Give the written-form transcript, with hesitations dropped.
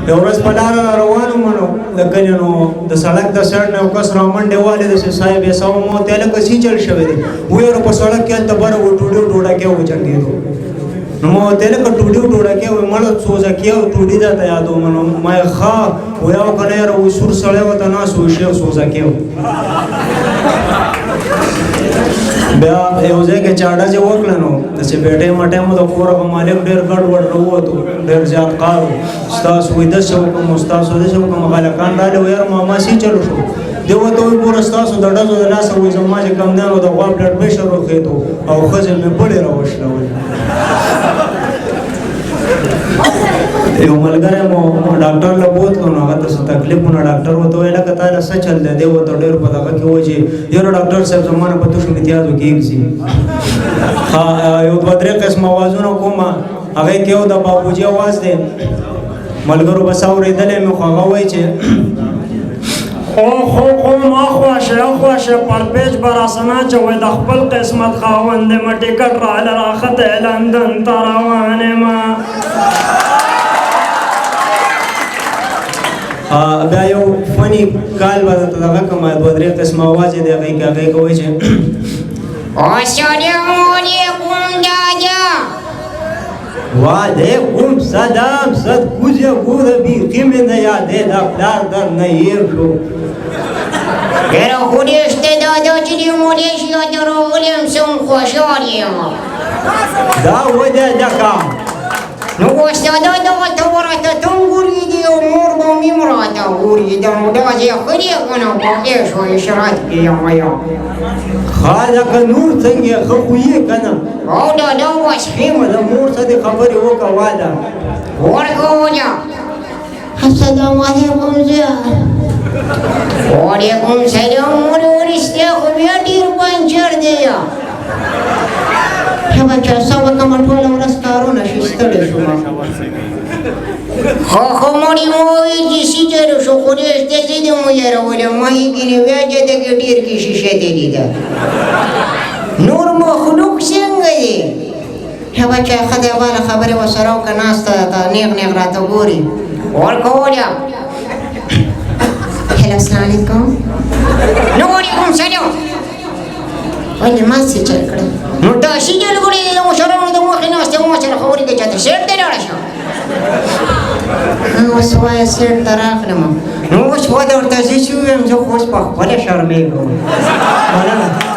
یو ورځ په لاره روان وم نو د کلي نو د سړک د سایډ نه یو کس رامنډې والې داسې صاحب یې سوه ما ورته هلکه څه چل شوی دی ویې ویل په سړک کې هلته بره ډوډۍ وجنګېدو نو ما ورته هلکه ډوډۍ وایي مړه سوزکي او ډوډۍ درته یادوم نو ما یې ښه وایي او که نه یاره وایي سور سړی ورته ناست وایي شیخ سوزکي بیا یو ځای کې چاډه چې وکړه نو داسې بېټۍ مټۍ مو د کوره په مالک ډېر ګډوډ راووتو ډېر زیات کار و ستاسو وایي داسې وکړم ستاسو داسې وکړم هلکان راغلې وایي یاره ماما سي چلو شو دی ورته وایي ګوره ستاسو د ډزو د لاسه وایي زما چې کوم دی نو د غوا بلډ پرېشر وخېدو او ښځې مې بړې راوشلولې یو ملګری مو ډاکټر له بوت کړو نو هغه ته څه تکلیف و نو ډاکټر ورته وویل لکه تا له څه چل دی دی ورته ډېر په دغه کې وایي چې یاره ډاکټر صاحب زما نه په تشو امتیازو کې ایږدي یو دوه درې قسم اوازونه کوم هغې کې یو د بابوجي اواز دی ملګرو بس اورېدلی مې خو هغه وایي چې اخواشه پر پیج براسنا چوي د خپل قسمت خاوند ما ټیکټ را راخته لندن ته روانه ما بیا یو فني کال به درته دغه کوم دوه درې قسمه اواز دی هغې کې هغې کوي چې السلام علیکم دادا وعلیکم سلام صد کوزه ګوره بیخي مې نه یادې دا پلار در نه هېر شو یاره خو دې شته دادا چې دې ملیشیا ته راغلی یم څوم خوشحال یم دا ودې دکه نو اوس دادا دغه ته ورته ته وګورېږي او مور به مې راته وګورېږي نو داسې ښه دی که نه باقي شو اشرات کې یم یم ښه لکه نور څنګه ښه خو یې که نه او دادا اوس ښې یم د مور څه دې خبرې وکړه واده ورکه وجه السلام علیکم زیار وعلیکم سلام ورسته خو بیا ډېر پنچر دی ښه بچه څه وکړمه ټوله ورځ کارونه شي ستړی شوم خو مړي مو وویل چې څه چلو شو خو رسته زه دې مو یارولې ما یې ګینې بیا جده کې ډېر کې شیشه دې لیده نور مخلوق څنګه دی ښه بچه ښه دی باله خبرې ورسره وکړه ناسته نیغ نیغ راته ګوري ورکه وله هلو السلام علیکم نو وعلیکم سلام ولې ما څه چل کړه نو داسې چل کړی دی د مشرانو د مخې ناستې ما سره خبرې کوي چاته سیټ ته لاړه شه اوس وایه سیټ ته راغلم نو اوس وده ورته زه چې ووایم زه خو اوس په خپله شرمېږم مننه